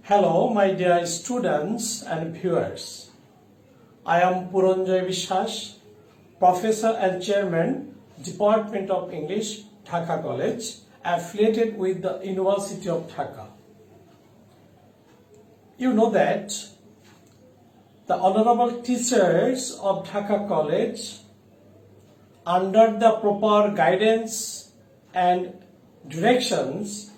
Hello, my dear students and viewers. I am Puranjay Biswas, Professor and Chairman, Department of English, Dhaka College, affiliated with the University of Dhaka. You know that the honorable teachers of Dhaka College, under the proper guidance and directions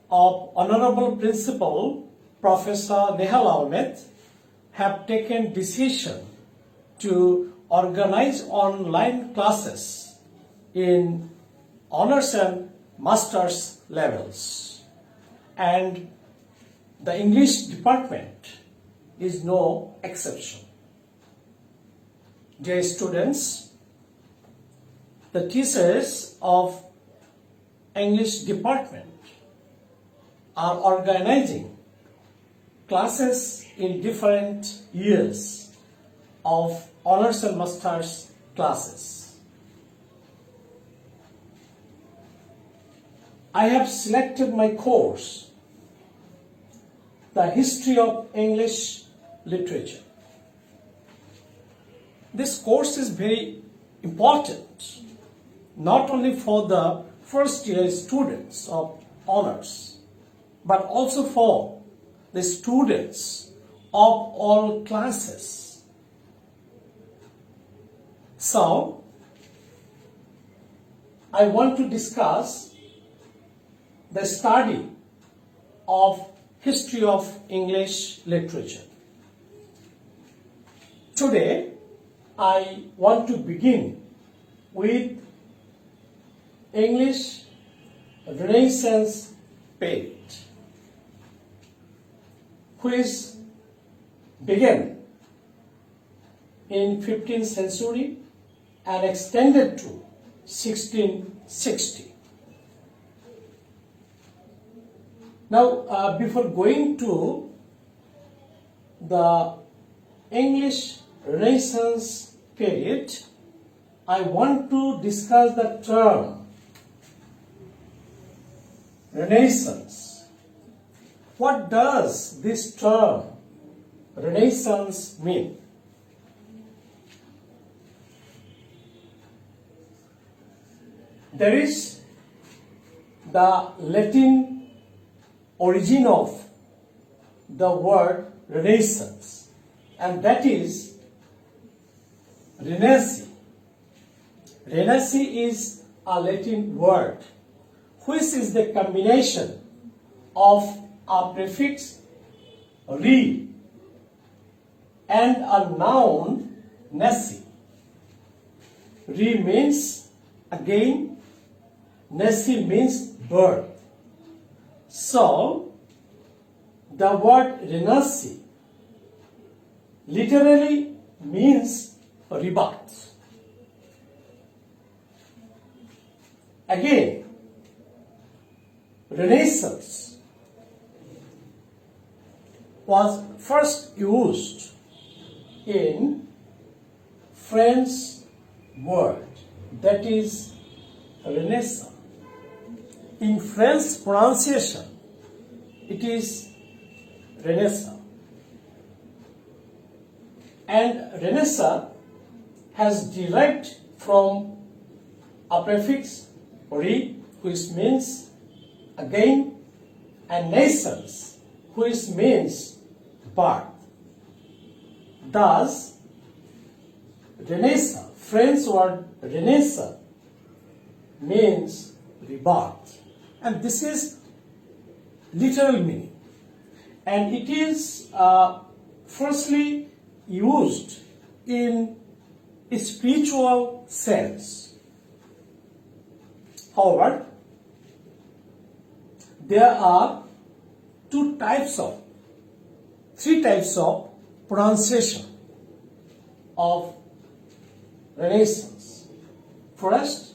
of Honorable Principal Professor Nehal Ahmed, have taken decision to organize online classes in honors and masters levels, and the English department is no exception. Dear students, the teachers of English department are organizing classes in different years of honors and masters classes. I have selected my course, the History of English Literature. This course is very important, not only for the first year students of honors, but also for the students of all classes. So, I want to discuss the study of history of English literature. Today, I want to begin with English Renaissance period, which began in 15th century and extended to 1660. Now, before going to the English Renaissance period, I want to discuss the term Renaissance. What does this term Renaissance mean? There is the Latin origin of the word Renaissance, and that is Renasci. Renasci is a Latin word which is the combination of a prefix re and a noun nasci. Re means again, nasci means birth. So, the word renasci literally means rebirth. Again, Renaissance was first used in French word, that is Renaissance. In French pronunciation, it is Renaissance. And Renaissance has derived from a prefix re, which means again, and naissance, which means birth. Thus, Renaissance, French word Renaissance, means rebirth. And this is literal meaning. And it is firstly used in a spiritual sense. However, there are three types of pronunciation of Renaissance. First,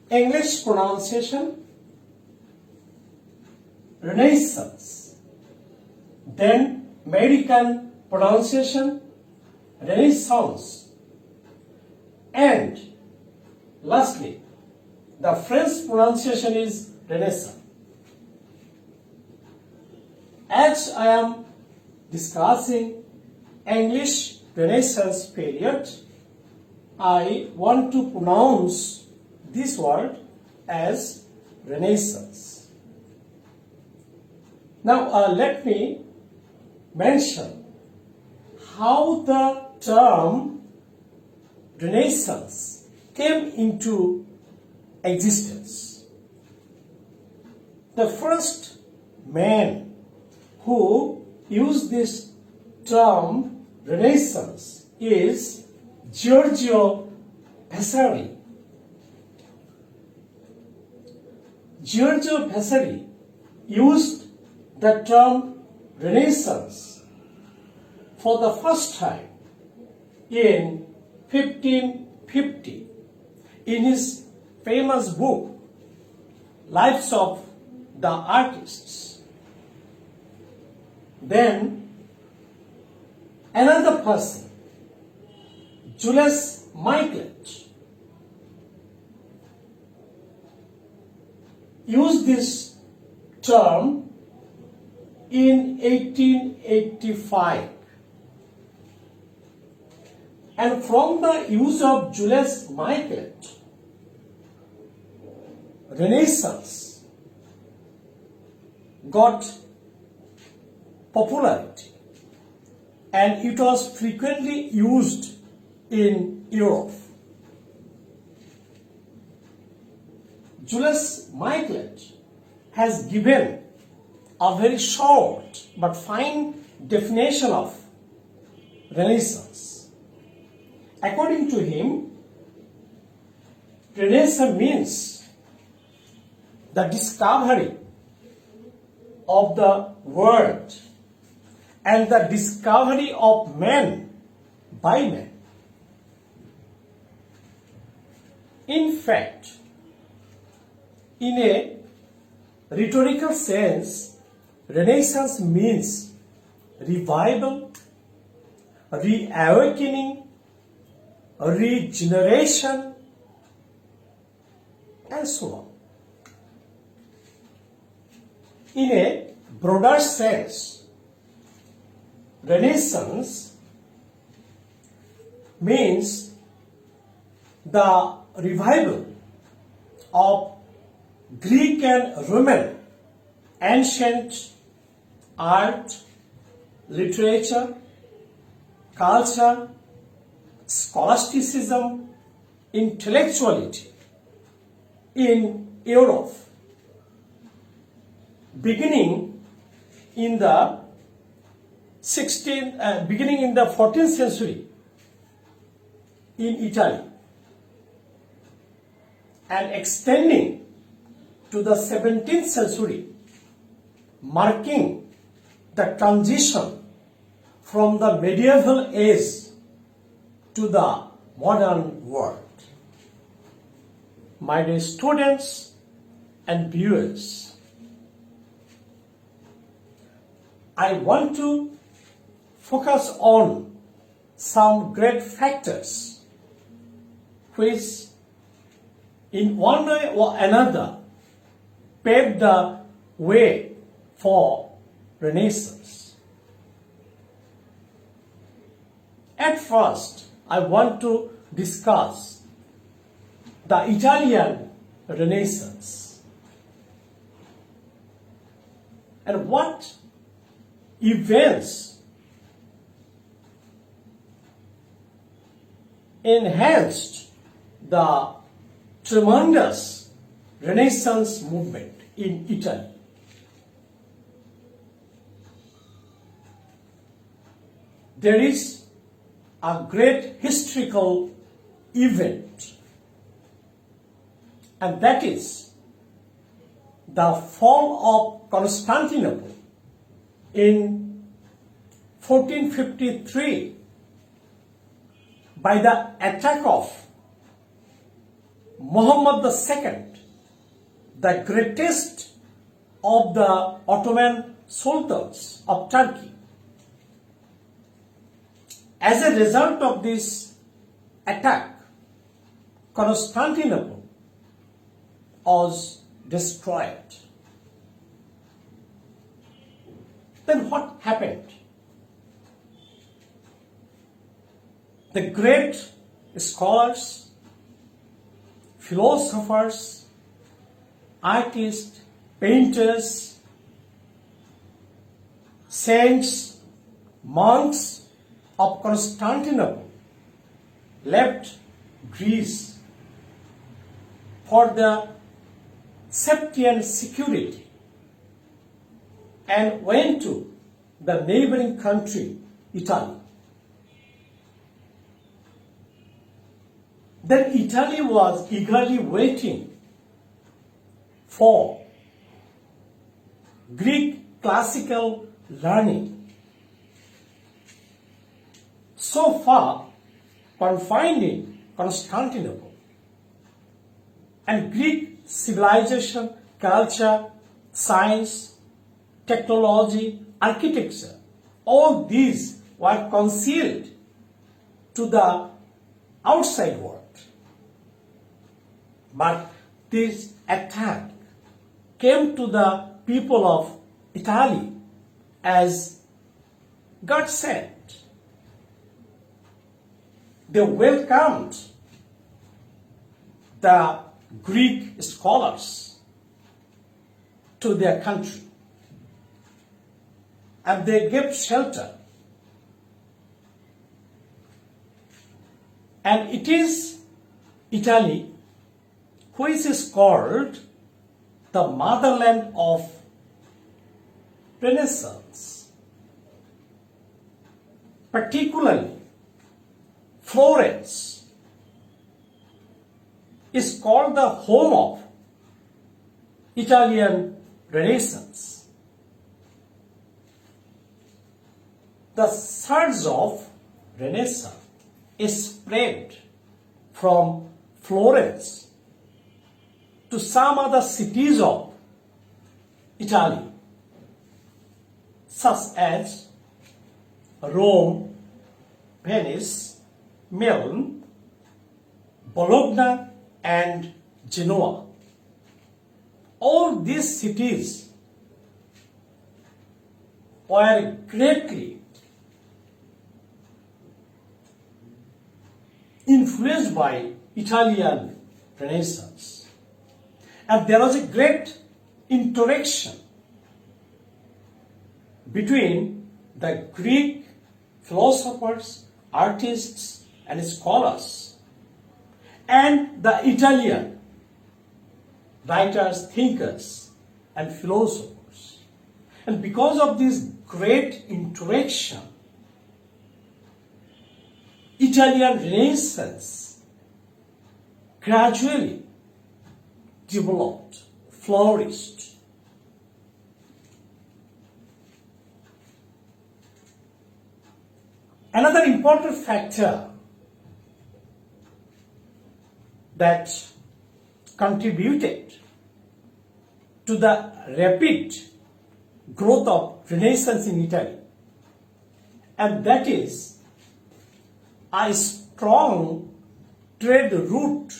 English pronunciation, Renaissance. Then American pronunciation, Renaissance. And lastly, the French pronunciation is Renaissance. as I am discussing English Renaissance period, I want to pronounce this word as Renaissance. Now let me mention how the term Renaissance came into existence. The first man who used this term Renaissance is Giorgio Vasari. Giorgio Vasari used the term Renaissance for the first time in 1550 in his famous book Lives of the Artists. Then another person, Julius Michelet, used this term in 1885. And from the use of Julius Michelet, Renaissance got popularity and it was frequently used in Europe. Julius Michelet has given a very short but fine definition of Renaissance. According to him, Renaissance means the discovery of the world and the discovery of man by man. In fact, in a rhetorical sense, Renaissance means revival, reawakening, regeneration, and so on. In a broader sense, Renaissance means the revival of Greek and Roman ancient art, literature, culture, scholasticism, intellectuality in Europe, beginning in the 14th century in Italy and extending to the 17th century, marking the transition from the medieval age to the modern world. My dear students and viewers, I want to focus on some great factors which in one way or another paved the way for Renaissance. At first, I want to discuss the Italian Renaissance and what events enhanced the tremendous Renaissance movement in Italy. There is a great historical event, and that is the fall of Constantinople in 1453 by the attack of Muhammad II, the greatest of the Ottoman sultans of Turkey. As a result of this attack, Constantinople was destroyed. Then what happened? The great scholars, philosophers, artists, painters, saints, monks of Constantinople left Greece for the safety and security and went to the neighboring country, Italy. Then Italy was eagerly waiting for Greek classical learning. So far confined in Constantinople, and Greek civilization, culture, science, technology, architecture, all these were concealed to the outside world. But this attack came to the people of Italy as God sent. They welcomed the Greek scholars to their country, and they gave shelter. And it is Italy which is called the motherland of Renaissance. Particularly, Florence is called the home of Italian Renaissance. The surge of Renaissance is spread from Florence to some other cities of Italy, such as Rome, Venice, Milan, Bologna, and Genoa. All these cities were greatly influenced by Italian Renaissance. And there was a great interaction between the Greek philosophers, artists, and scholars and the Italian writers, thinkers, and philosophers. And because of this great interaction, Italian Renaissance gradually developed, flourished. Another important factor that contributed to the rapid growth of Renaissance in Italy, and that is a strong trade route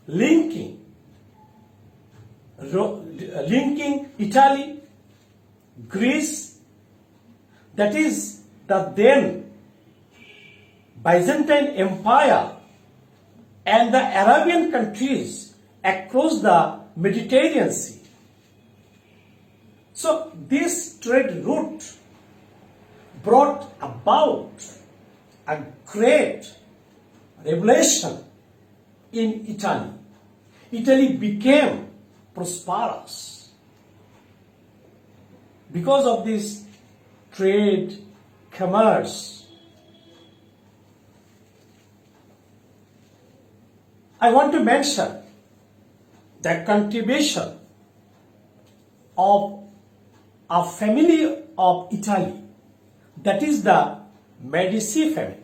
linking Italy, Greece, that is the then Byzantine Empire, and the Arabian countries across the Mediterranean Sea. So this trade route brought about a great revolution in Italy. Italy became prosperous because of this trade, commerce. I want to mention the contribution of a family of Italy, that is the Medici family,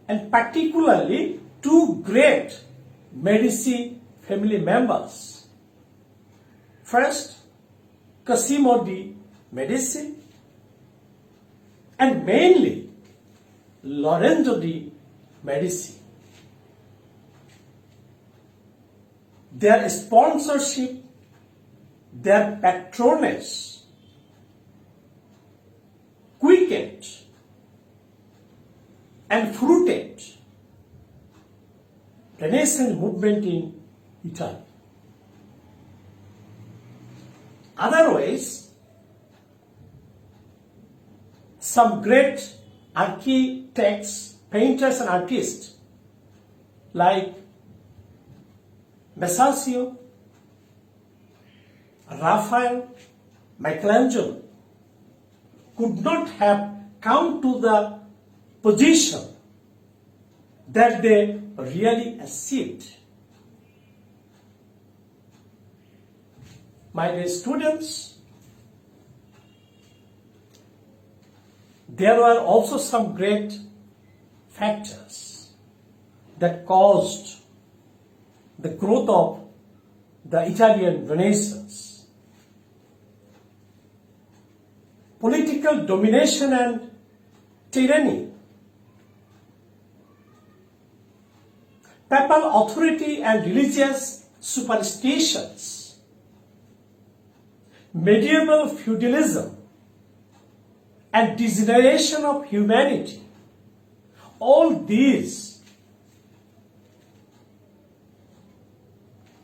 and particularly two great Medici family members. First, Cosimo di Medici, and mainly Lorenzo di Medici. Their sponsorship, their patronage quickened and fruited Renaissance movement in Italy. Otherwise, some great architects, painters and artists like Michelangelo, Raphael, Michelangelo could not have come to the position that they really achieved. My dear students, there were also some great factors that caused the growth of the Italian Renaissance. Political domination and tyranny, papal authority and religious superstitions, medieval feudalism and degeneration of humanity, all these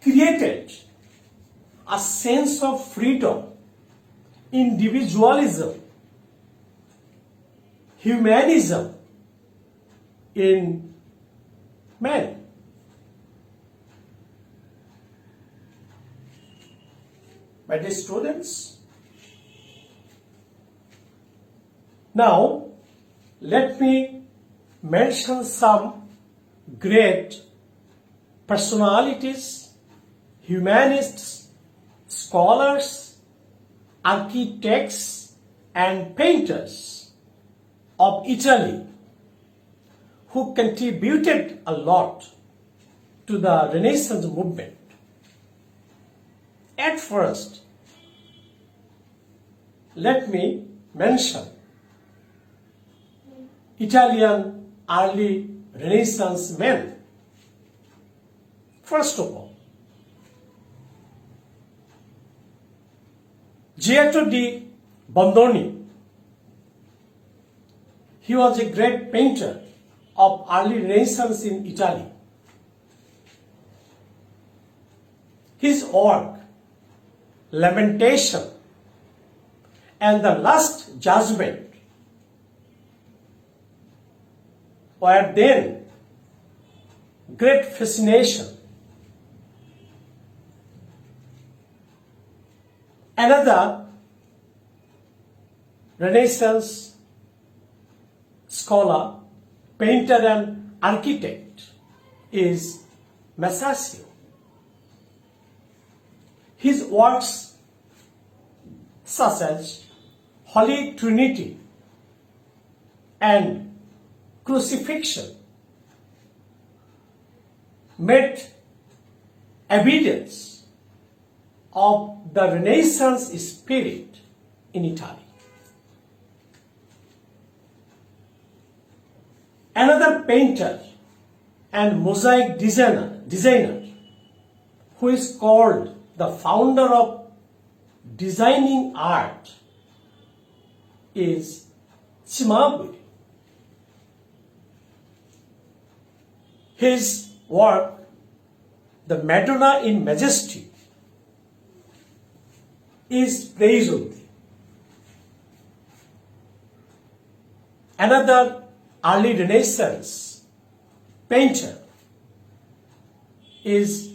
created a sense of freedom, individualism, humanism in men. My dear students, now let me mention some great personalities, humanists, scholars, architects and painters of Italy who contributed a lot to the Renaissance movement. At first, let me mention Italian early Renaissance men. First of all, Giotto di Bondone. He was a great painter of early Renaissance in Italy. His work, Lamentation and the Last Judgment, were then great fascination. Another Renaissance scholar, painter and architect is Michelangelo. His works such as Holy Trinity and Crucifixion made evidence of the Renaissance spirit in Italy. Another painter and mosaic designer who is called the founder of designing art is Cimabue. His work, The Madonna in Majesty, is praiseworthy. Another early Renaissance painter is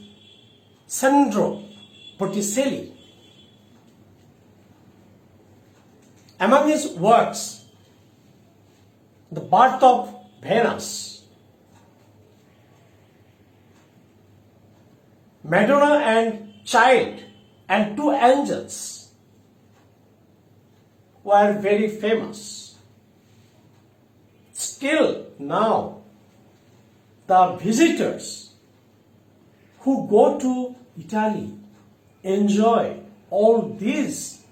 Sandro Botticelli. Among his works, The Birth of Venus, Madonna and Child and Two Angels were very famous. Still now, the visitors who go to Italy enjoy all these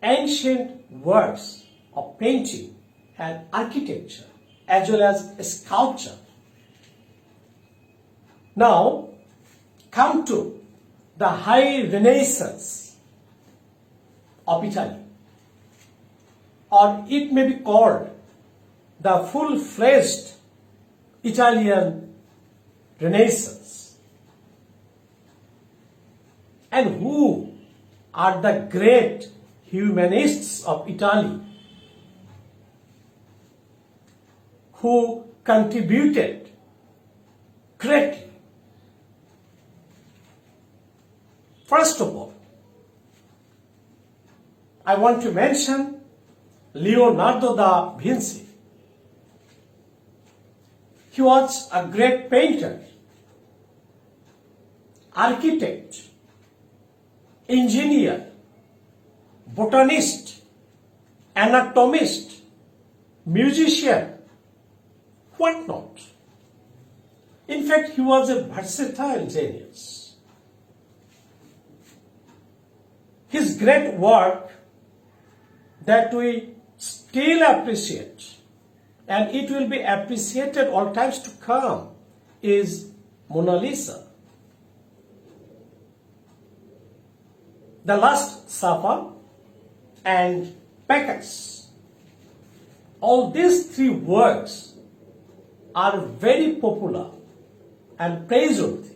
ancient works of painting and architecture as well as sculpture. Now, come to the High Renaissance of Italy, or it may be called the full-fledged Italian Renaissance. And who are the great humanists of Italy who contributed greatly? First of all, I want to mention Leonardo da Vinci. He was a great painter, architect, engineer, botanist, anatomist, musician, what not. In fact, he was a versatile genius. His great work that we still appreciate, and it will be appreciated all times to come, is Mona Lisa. The Last Supper and Bacchus. All these three works are very popular and praiseworthy.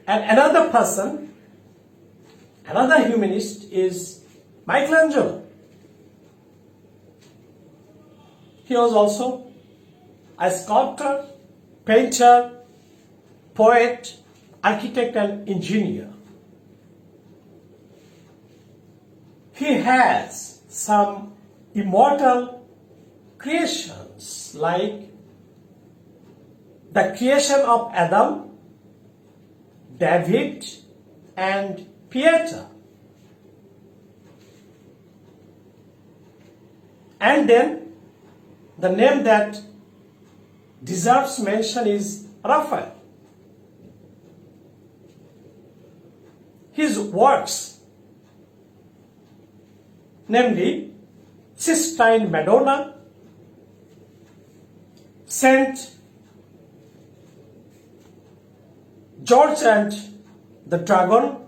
And another person, another humanist is Michelangelo. He was also a sculptor, painter, poet, architect and engineer. He has some immortal creations like the creation of Adam, David and Peter. And then the name that deserves mention is Raphael. His works, namely Sistine Madonna, Saint George and the Dragon,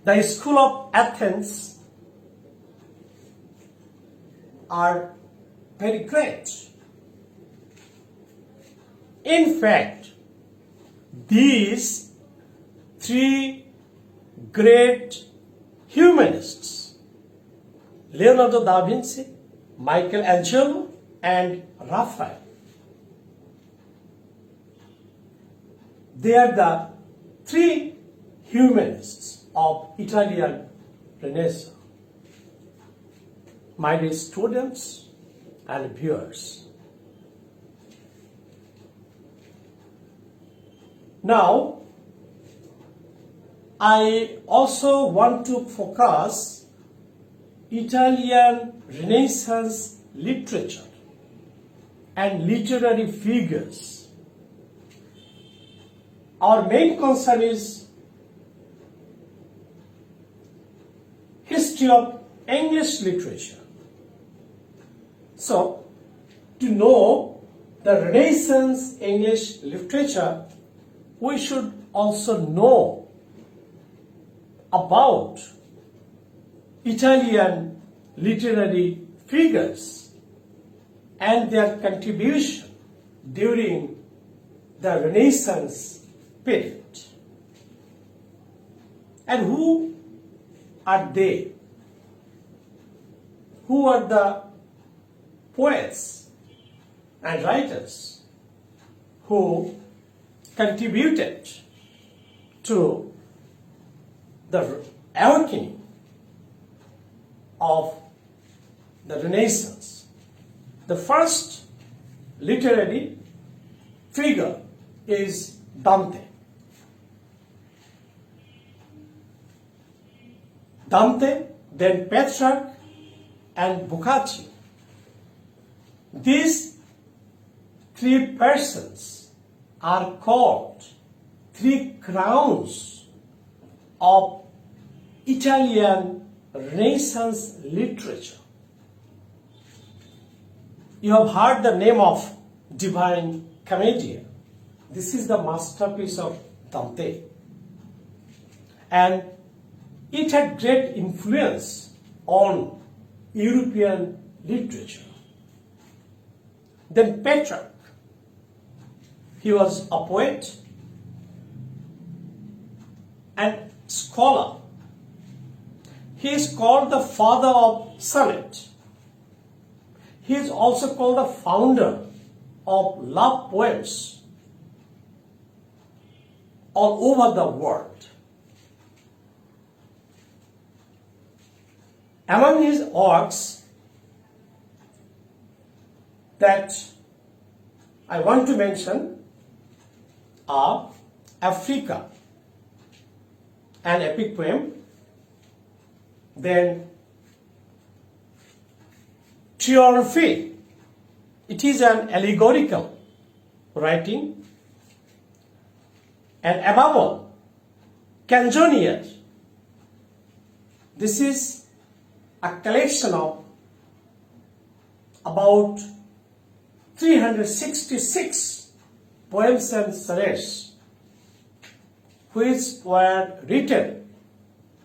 the School of Athens, are very great. In fact, these three great humanists, Leonardo da Vinci, Michelangelo, and Raphael, they are the three humanists of Italian Renaissance. My dear students and viewers, now I also want to focus Italian Renaissance literature and literary figures. Our main concern is history of English literature. So, to know the Renaissance English literature, we should also know about Italian literary figures and their contribution during the Renaissance period. And who are they? Who are the poets and writers who contributed to the awakening of the Renaissance? The first literary figure is Dante. Dante, then Petrarch and Boccaccio. These three persons are called three crowns of Italian Renaissance literature. You have heard the name of Divine Commedia. This is the masterpiece of Dante. and it had great influence on European literature. Then Petrarch, he was a poet and scholar. He is called the father of sonnet. He is also called the founder of love poems all over the world. Among his works that I want to mention are Africa, an epic poem, then Triomphe, it is an allegorical writing, and above all, Canzoniere. This is a collection of about 366 poems and sonnets which were written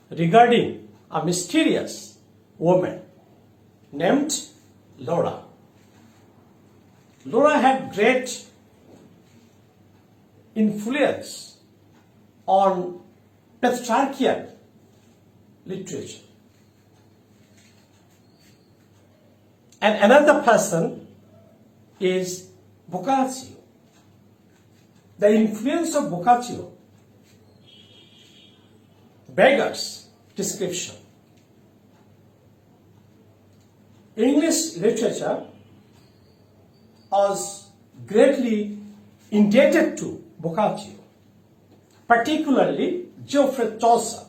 regarding a mysterious woman named Laura. Laura had great influence on Petrarchian literature. And another person is Boccaccio. The influence of Boccaccio beggars description. English literature was greatly indebted to Boccaccio, particularly Geoffrey Chaucer.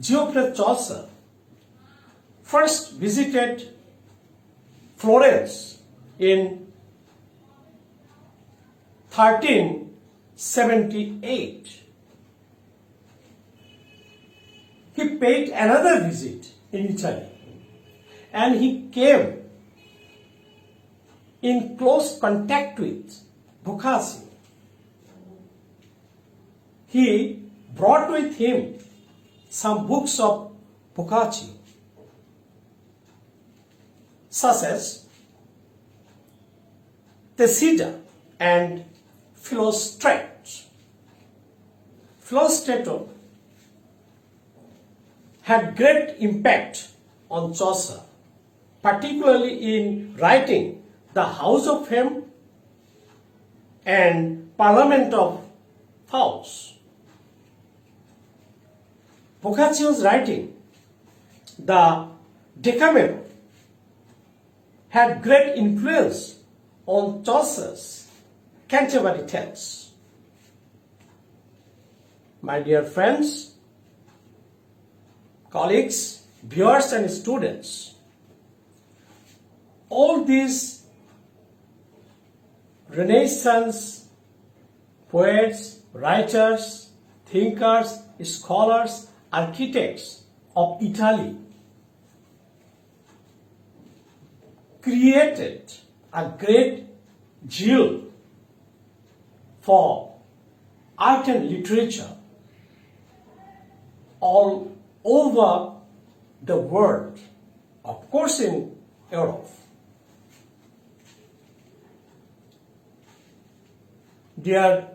Geoffrey Chaucer first visited Florence in 1378. He paid another visit in Italy, and he came in close contact with Boccaccio. He brought with him some books of Boccaccio, such as Tessida and Philostrato. Philostrato had great impact on Chaucer, particularly in writing The House of Fame and Parliament of Fowls. Boccaccio's writing, the Decameron, had great influence on Chaucer's Canterbury Tales. My dear friends, colleagues, viewers and students, all these Renaissance poets, writers, thinkers, scholars, architects of Italy created a great zeal for art and literature all over the world, of course in Europe. Dear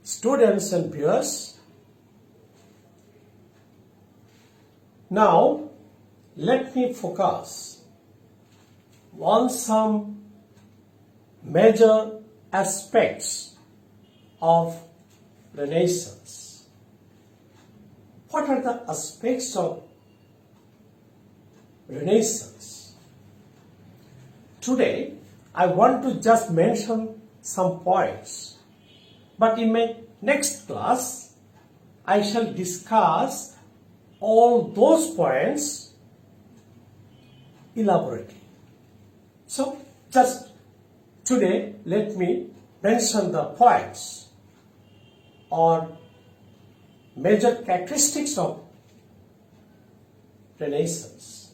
students and viewers, now let me focus on some major aspects of Renaissance. What are the aspects of Renaissance? Today, I want to just mention some points, but in my next class, I shall discuss all those points elaborately. So, just today, let me mention the points or major characteristics of Renaissance.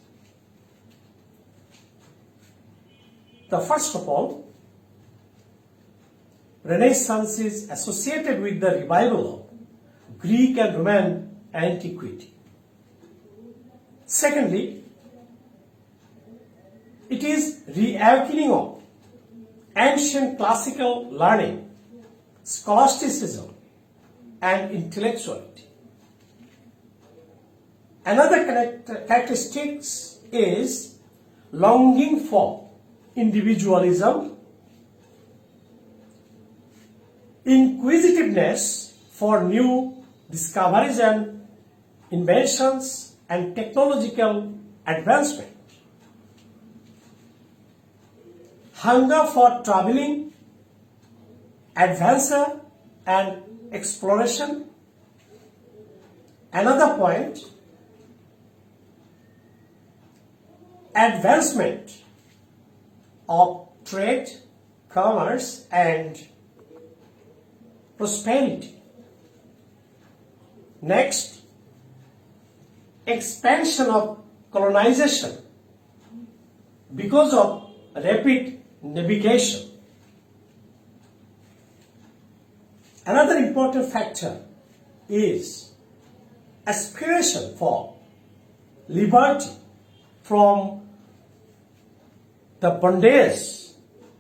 The first of all, Renaissance is associated with the revival of Greek and Roman antiquity. Secondly, it is reawakening of ancient classical learning, scholasticism, and intellectuality. Another characteristic is longing for individualism, inquisitiveness for new discoveries and inventions and technological advancement, hunger for traveling, adventure and exploration. Another point, advancement of trade, commerce and prosperity. Next, expansion of colonization because of rapid navigation. Another important factor is aspiration for liberty from the bondage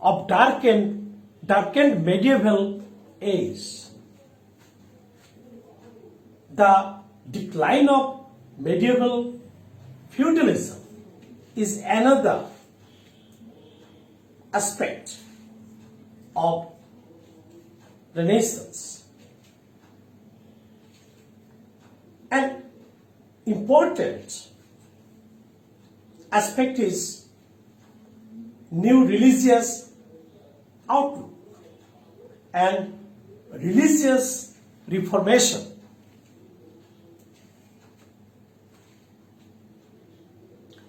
of darkened medieval age. The decline of medieval feudalism is another aspect of Renaissance. An important aspect is new religious outlook and religious reformation.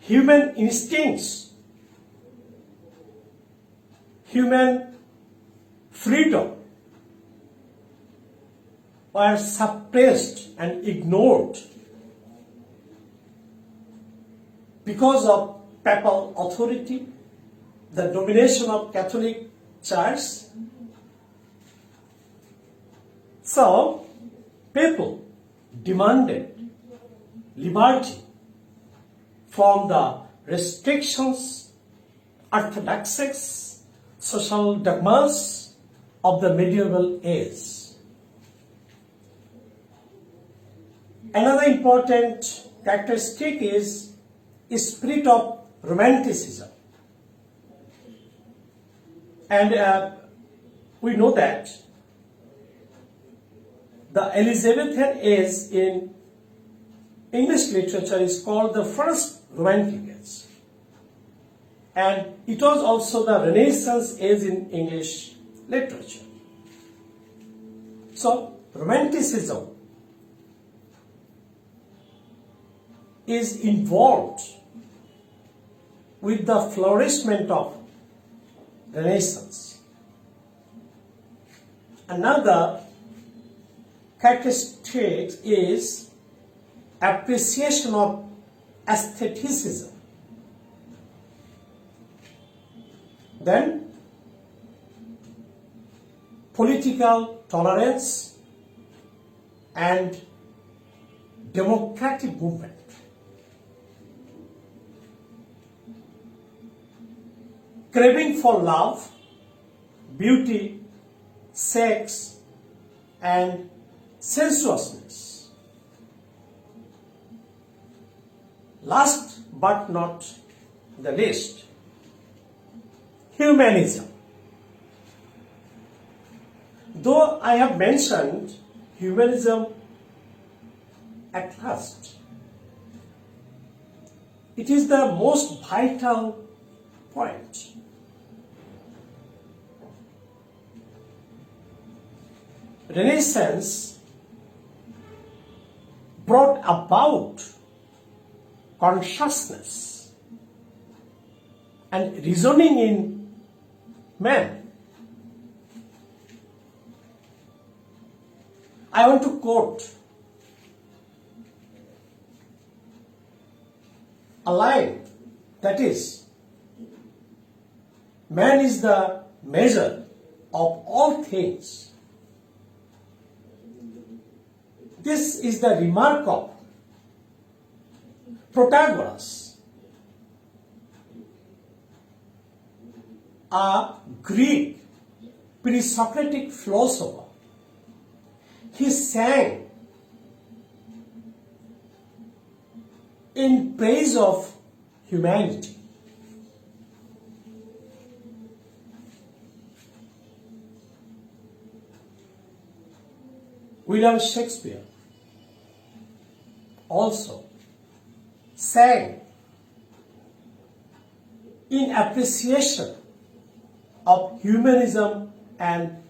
Human instincts, human freedom were suppressed and ignored because of papal authority, the domination of Catholic Church. So, people demanded liberty from the restrictions, orthodoxies, social dogmas of the medieval age. Another important characteristic is spirit of romanticism. And we know that the Elizabethan age in English literature is called the first Romantic age. And it was also the Renaissance age in English literature. So, Romanticism is involved with the flourishment of Renaissance. Another characteristic is appreciation of aestheticism. Then, political tolerance and democratic movement. Craving for love, beauty, sex, and sensuousness. Last but not the least, humanism. Though I have mentioned humanism at last, it is the most vital point. Renaissance brought about consciousness and reasoning in man. I want to quote a line, that is, man is the measure of all things. This is the remark of Protagoras, a Greek pre-Socratic philosopher. He sang in praise of humanity. William Shakespeare also sang in appreciation of humanism and